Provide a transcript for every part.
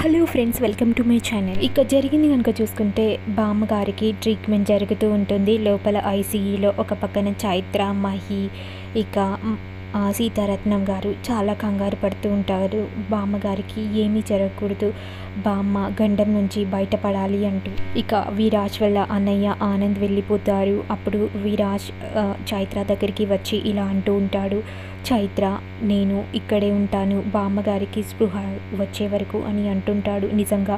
Hello friends, welcome to my channel. ఇక జరిగింది కనుక చూసుకుంటే బామ్మగారికి ట్రీట్మెంట్ జరుగుతూ ఉంటుంది. లోపల ఐసీయూలో ఒక పక్కన చైత్ర, మహి, ఇక సీతారత్నం గారు చాలా కంగారు పడుతూ ఉంటారు. బామ్మగారికి ఏమీ జరగకూడదు, బామ్మ గండం నుంచి బయటపడాలి అంటూ. ఇక విరాజ్ వల్ల అన్నయ్య ఆనంద్ వెళ్ళిపోతారు. అప్పుడు విరాజ్ చైత్ర దగ్గరికి వచ్చి ఇలా అంటూ ఉంటాడు, చైత్ర నేను ఇక్కడే ఉంటాను బామ్మగారికి స్పృహ వచ్చే వరకు అని అంటుంటాడు. నిజంగా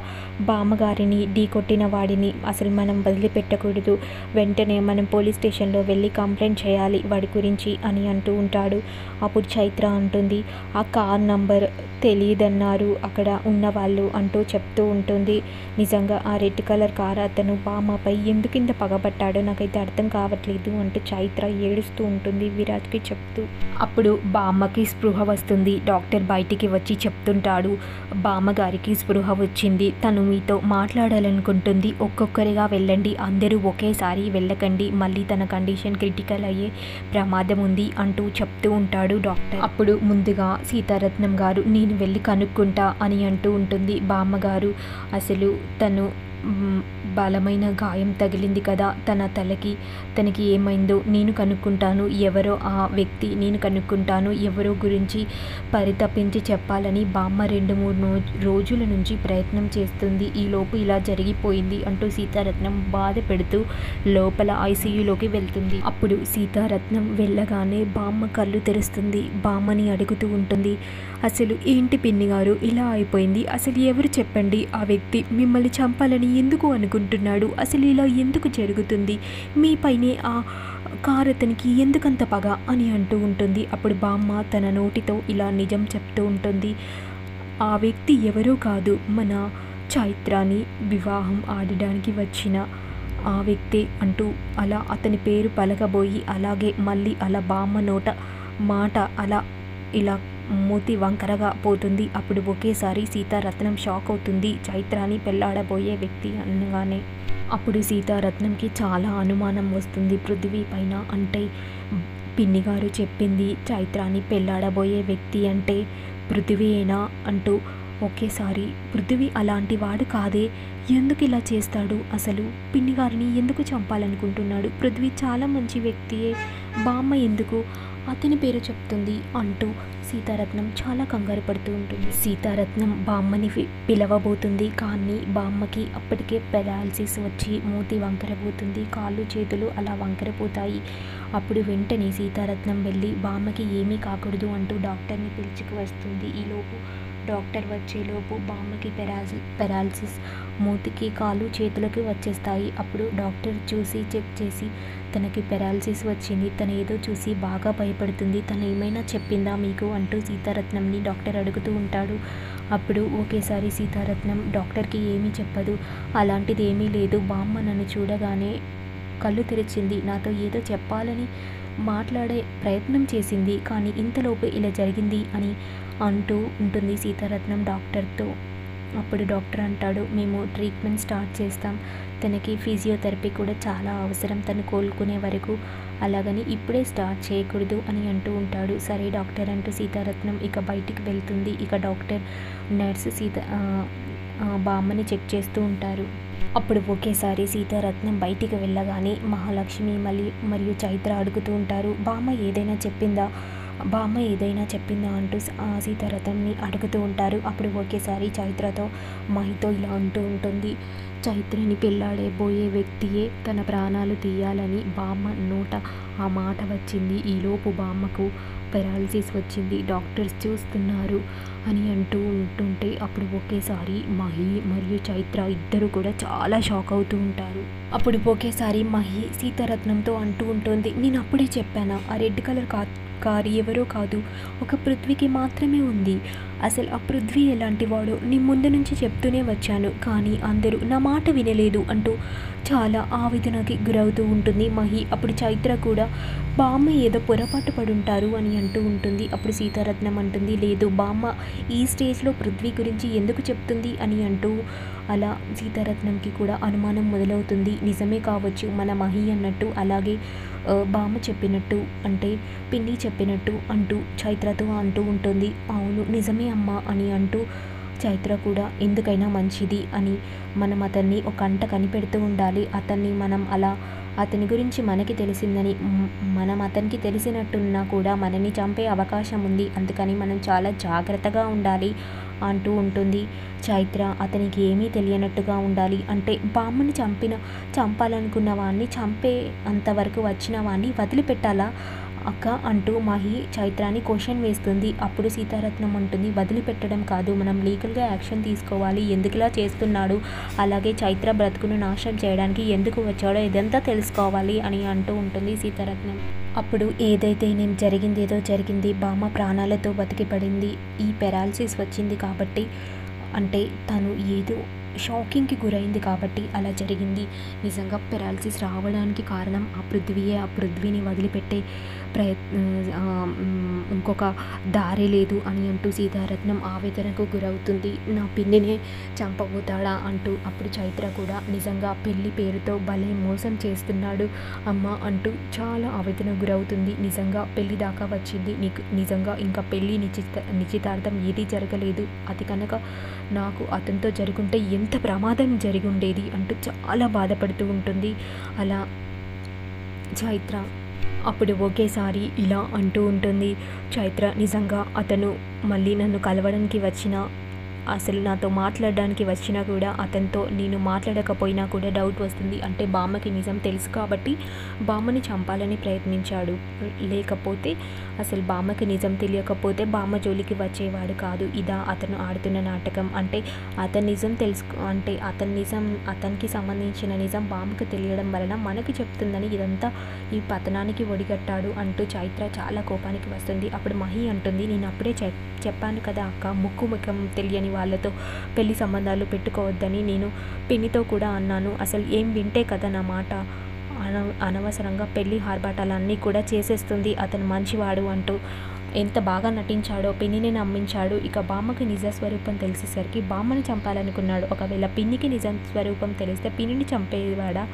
బామ్మగారిని ఢీకొట్టిన వాడిని అసలు మనం వదిలిపెట్టకూడదు, వెంటనే మనం పోలీస్ స్టేషన్లో వెళ్ళి కంప్లైంట్ చేయాలి వాడి గురించి అని అంటూ ఉంటాడు. అప్పుడు చైత్ర అంటుంది, ఆ కార్ నంబర్ తెలియదన్నారు అక్కడ ఉన్నవాళ్ళు అంటూ చెప్తూ ఉంటుంది. నిజంగా ఆ రెడ్ కలర్ కార్ అతను బామ్మపై ఎందుకింత పగబట్టాడో నాకైతే అర్థం కావట్లేదు అంటూ చైత్ర ఏడుస్తూ ఉంటుంది విరాజ్కి చెప్తూ. అప్పుడు బామ్మకి స్పృహ వస్తుంది. డాక్టర్ బయటికి వచ్చి చెప్తుంటాడు, బామ్మగారికి స్పృహ వచ్చింది, తను మీతో మాట్లాడాలనుకుంటుంది, ఒక్కొక్కరిగా వెళ్ళండి, అందరూ ఒకేసారి వెళ్ళకండి, మళ్ళీ తన కండిషన్ క్రిటికల్ అయ్యే ప్రమాదం ఉంది అంటూ చెప్తూ ఉంటాడు డాక్టర్. అప్పుడు ముందుగా సీతారత్నం గారు నేను వెళ్ళి కనుక్కుంటా అని అంటూ ఉంటుంది. బామ్మగారు అసలు తను బలమైన గాయం తగిలింది కదా తన తలకి, తనకి ఏమైందో నేను కనుక్కుంటాను, ఎవరో ఆ వ్యక్తి నేను కనుక్కుంటాను, ఎవరో గురించి పరితపించి చెప్పాలని బామ్మ 2-3 రోజుల నుంచి ప్రయత్నం చేస్తుంది, ఈలోపు ఇలా జరిగిపోయింది అంటూ సీతారత్నం బాధ పెడుతూ లోపల ఐసీయూలోకి వెళ్తుంది. అప్పుడు సీతారత్నం వెళ్ళగానే బామ్మ కళ్ళు తెరుస్తుంది. బామ్మని అడుగుతూ ఉంటుంది, అసలు ఏంటి పిన్ని గారు ఇలా అయిపోయింది, అసలు ఎవరు చెప్పండి, ఆ వ్యక్తి మిమ్మల్ని చంపాలని ఎందుకు అనుకుంటున్నాడు, అసలు ఇలా ఎందుకు జరుగుతుంది, మీపైనే ఆ కారు అతనికి ఎందుకంత పగ అని అంటూ ఉంటుంది. అప్పుడు బామ్మ తన నోటితో ఇలా నిజం చెప్తూ ఉంటుంది, ఆ వ్యక్తి ఎవరో కాదు, మన చైత్రాని వివాహం ఆడడానికి వచ్చిన ఆ వ్యక్తి అంటూ అలా అతని పేరు పలకబోయి అలాగే మళ్ళీ అలా బామ్మ నోట మాట అలా ఇలా మూతి వంకరగా పోతుంది. అప్పుడు ఒకేసారి సీతారత్నం షాక్ అవుతుంది, చైత్రాని పెళ్ళాడబోయే వ్యక్తి అనగానే. అప్పుడు సీతారత్నంకి చాలా అనుమానం వస్తుంది పృథ్వీ పైన. అంటే పిన్ని గారు చెప్పింది చైత్రాని పెళ్ళాడబోయే వ్యక్తి అంటే పృథ్వీయేనా అంటూ ఒకేసారి పృథ్వీ అలాంటి వాడు కాదే, ఎందుకు ఇలా చేస్తాడు, అసలు పిన్ని గారిని ఎందుకు చంపాలనుకుంటున్నాడు, పృథ్వీ చాలా మంచి వ్యక్తియే, బామ్మ ఎందుకు అతని పేరు చెప్తుంది అంటూ సీతారత్నం చాలా కంగారు పడుతూ ఉంటుంది. సీతారత్నం బామ్మని పిలవబోతుంది, కానీ బామ్మకి అప్పటికే పెరాలసిస్ వచ్చి మూతి వంకరపోతుంది, కాళ్ళు చేతులు అలా వంకరపోతాయి. అప్పుడు వెంటనే సీతారత్నం వెళ్ళి బామ్మకి ఏమీ కాకూడదు అంటూ డాక్టర్ని పిలుచుకు వస్తుంది. ఈలోపు డాక్టర్ వచ్చేలోపు బామ్మకి పెరాలసిస్ మూతికి కాలు చేతులకు వచ్చేస్తాయి. అప్పుడు డాక్టర్ చూసి చెక్ చేసి తనకి పెరాలసిస్ వచ్చింది, తను ఏదో చూసి బాగా భయపడుతుంది, తను ఏమైనా చెప్పిందా మీకు అంటూ సీతారత్నంని డాక్టర్ అడుగుతూ ఉంటాడు. అప్పుడు ఒకేసారి సీతారత్నం డాక్టర్కి ఏమీ చెప్పదు, అలాంటిది ఏమీ లేదు, బామ్మ నన్ను చూడగానే కళ్ళు తెరిచింది, నాతో ఏదో చెప్పాలని మాట్లాడే ప్రయత్నం చేసింది, కానీ ఇంతలోపు ఇలా జరిగింది అని అంటూ ఉంటుంది సీతారత్నం డాక్టర్తో. అప్పుడు డాక్టర్ అంటాడు, మేము ట్రీట్మెంట్ స్టార్ట్ చేస్తాం, తనకి ఫిజియోథెరపీ కూడా చాలా అవసరం తను కోలుకునే వరకు, అలాగని ఇప్పుడే స్టార్ట్ చేయకూడదు అని అంటూ ఉంటాడు. సరే డాక్టర్ అంటూ సీతారత్నం ఇక బయటికి వెళ్తుంది. ఇక డాక్టర్ నర్సు బామ్మని చెక్ చేస్తూ ఉంటారు. అప్పుడు ఒకేసారి సీతారత్నం బయటికి వెళ్ళగానే మహాలక్ష్మి మరియు చైత్ర అడుగుతూ ఉంటారు, బామ్మ ఏదైనా చెప్పిందా అంటూ సీతారత్నంని అడుగుతూ ఉంటారు. అప్పుడు ఒకేసారి చైత్రతో మహితో ఇలా అంటూ ఉంటుంది, చైత్రని పెళ్ళాడబోయే వ్యక్తియే తన ప్రాణాలు తీయాలని బామ్మ నోట ఆ మాట వచ్చింది, ఈలోపు బామ్మకు పెరాలసిస్ వచ్చింది, డాక్టర్స్ చూస్తున్నారు అని అంటూ ఉంటుంటే అప్పుడు ఒకేసారి మహి మరియు చైత్ర ఇద్దరు కూడా చాలా షాక్ అవుతూ ఉంటారు. అప్పుడు ఒకేసారి మహి సీతారత్నంతో అంటూ ఉంటుంది, నేను అప్పుడే చెప్పాను ఆ రెడ్ కలర్ కారు ఎవరో కాదు, ఒక పృథ్వీకి మాత్రమే ఉంది, అసలు ఆ పృథ్వీ ఎలాంటి వాడో నీ ముందు నుంచి చెప్తూనే వచ్చాను, కానీ అందరూ నా మాట వినలేదు అంటూ చాలా ఆవేదనకి గురవుతూ ఉంటుంది మహి. అప్పుడు చైత్ర కూడా బామ్మ ఏదో పొరపాటు పడుంటారు అని అంటూ ఉంటుంది. అప్పుడు సీతారత్నం అంటుంది, లేదు బామ్మ ఈ స్టేజ్లో పృథ్వీ గురించి ఎందుకు చెప్తుంది అని అంటూ అలా సీతారత్నంకి కూడా అనుమానం మొదలవుతుంది. నిజమే కావచ్చు మన మహి అన్నట్టు, అలాగే బామ్మ చెప్పినట్టు అంటే పిన్ని చెప్పినట్టు అంటూ చైత్రతో అంటూ ఉంటుంది. అవును నిజమే అమ్మ అని అంటూ చైత్ర కూడా ఎందుకైనా మంచిది అని మనం అతన్ని ఒక కంట కనిపెడుతూ ఉండాలి. అతన్ని మనం అలా అతని గురించి మనకి తెలిసిందని మనం అతనికి తెలిసినట్టున్నా కూడా మనని చంపే అవకాశం ఉంది. అందుకని మనం చాలా జాగ్రత్తగా ఉండాలి అంటూ ఉంటుంది. చైత్ర అతనికి ఏమీ తెలియనట్టుగా ఉండాలి. అంటే బామ్మని చంపాలనుకున్న వాడిని చంపే అంతవరకు వచ్చిన వాడిని వదిలిపెట్టాలా అక్క అంటూ మహి చైత్రాని క్వశ్చన్ వేస్తుంది. అప్పుడు సీతారత్నం ఉంటుంది, వదిలిపెట్టడం కాదు, మనం లీగల్గా యాక్షన్ తీసుకోవాలి. ఎందుకులా చేస్తున్నాడు, అలాగే చైత్ర బ్రతుకును నాశనం చేయడానికి ఎందుకు వచ్చాడో ఇదంతా తెలుసుకోవాలి అని అంటూ ఉంటుంది సీతారత్నం. అప్పుడు ఏదైతేనేం జరిగిందేదో జరిగింది. బామ్మ ప్రాణాలతో బతికిపడింది. ఈ పెరాలసిస్ వచ్చింది కాబట్టి, అంటే తను ఏదో షాకింగ్కి గురైంది కాబట్టి అలా జరిగింది. నిజంగా పెరాలసిస్ రావడానికి కారణం ఆ పృథ్వీయే. ఆ పృథ్వీని వదిలిపెట్టే ఇంకొక దారి లేదు అని అంటూ సీతారత్నం ఆవేదనకు గురవుతుంది. నా పిన్నినే చంపబోతాడా అంటూ. అప్పుడు చైత్ర కూడా నిజంగా పెళ్లి పేరుతో భలే మోసం చేస్తున్నాడు అమ్మ అంటూ చాలా ఆవేదన గురవుతుంది. నిజంగా పెళ్లి దాకా వచ్చింది, నీకు నిజంగా ఇంకా పెళ్లి నిశ్చితార్థం ఏదీ జరగలేదు. అది కనుక నాకు అతనితో జరుగుంటే ఎంత ప్రమాదం జరిగి ఉండేది అంటూ చాలా బాధపడుతూ ఉంటుంది. అలా చైత్ర అప్పుడు ఒకేసారి ఇలా అంటూ ఉంటుంది. చైత్ర నిజంగా అతను మళ్ళీ నన్ను కలవడానికి వచ్చినా, అసలు నాతో మాట్లాడడానికి వచ్చినా కూడా అతనితో నేను మాట్లాడకపోయినా కూడా డౌట్ వస్తుంది. అంటే బామ్మకి నిజం తెలుసు కాబట్టి బామ్మని చంపాలని ప్రయత్నించాడు. లేకపోతే అసలు బామ్మకి నిజం తెలియకపోతే బామ్మ జోలికి వచ్చేవాడు కాదు. ఇదా అతను ఆడుతున్న నాటకం? అంటే అతని నిజం అంటే అతనికి సంబంధించిన నిజం బామ్మకి తెలియడం వలన మనకి చెప్తుందని ఇదంతా ఈ పతనానికి ఒడిగట్టాడు అంటూ చైత్ర చాలా కోపానికి వస్తుంది. అప్పుడు మహి అంటుంది, నేను అప్పుడే చెప్పాను కదా అక్క, ముక్కు ముఖం తెలియని వాళ్ళతో పెళ్లి సంబంధాలు పెట్టుకోవద్దని నేను పిన్నితో కూడా అన్నాను. అసలు ఏం వింటే కదా నా మాట. అనవసరంగా పెళ్లి ఆర్భాటాలన్నీ కూడా చేసేస్తుంది. అతను మంచివాడు అంటూ ఎంత బాగా నటించాడో, పిన్నిని నమ్మించాడు. ఇక బామ్మకి నిజ స్వరూపం తెలిసేసరికి బామ్మని చంపాలనుకున్నాడు. ఒకవేళ పిన్నికి నిజ స్వరూపం తెలిస్తే పిన్నిని చంపేవాడా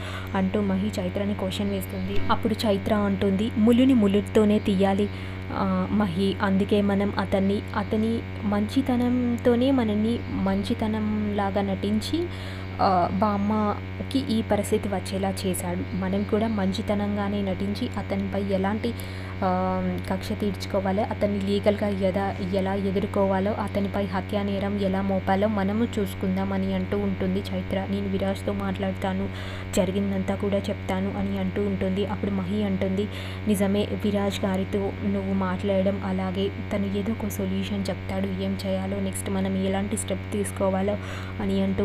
అంటూ మహి చైత్రని క్వశ్చన్ వేస్తుంది. అప్పుడు చైత్ర అంటుంది, ముళ్ళుని ముళ్ళుతోనే తీయాలి మహి, అందుకే మనం అతని మంచితనంతోనే మనల్ని మంచితనంలాగా నటించి బామ్మకి ఈ పరిస్థితి వచ్చేలా చేశాడు. మనం కూడా మంచితనంగానే నటించి అతనిపై ఎలాంటి కక్ష తీర్చుకోవాలో, అతన్ని లీగల్గా ఎలా ఎదుర్కోవాలో, అతనిపై హత్యా నేరం ఎలా మోపాలో మనము చూసుకుందామని అంటూ ఉంటుంది చైత్ర. నేను విరాజ్తో మాట్లాడతాను, జరిగిందంతా కూడా చెప్తాను అని అంటూ ఉంటుంది. అప్పుడు మహి అంటుంది, నిజమే విరాజ్ గారితో నువ్వు మాట్లాడడం, అలాగే తను ఏదో ఒక సొల్యూషన్ చెప్తాడు, ఏం చేయాలో నెక్స్ట్ మనం ఎలాంటి స్టెప్ తీసుకోవాలో అని అంటూ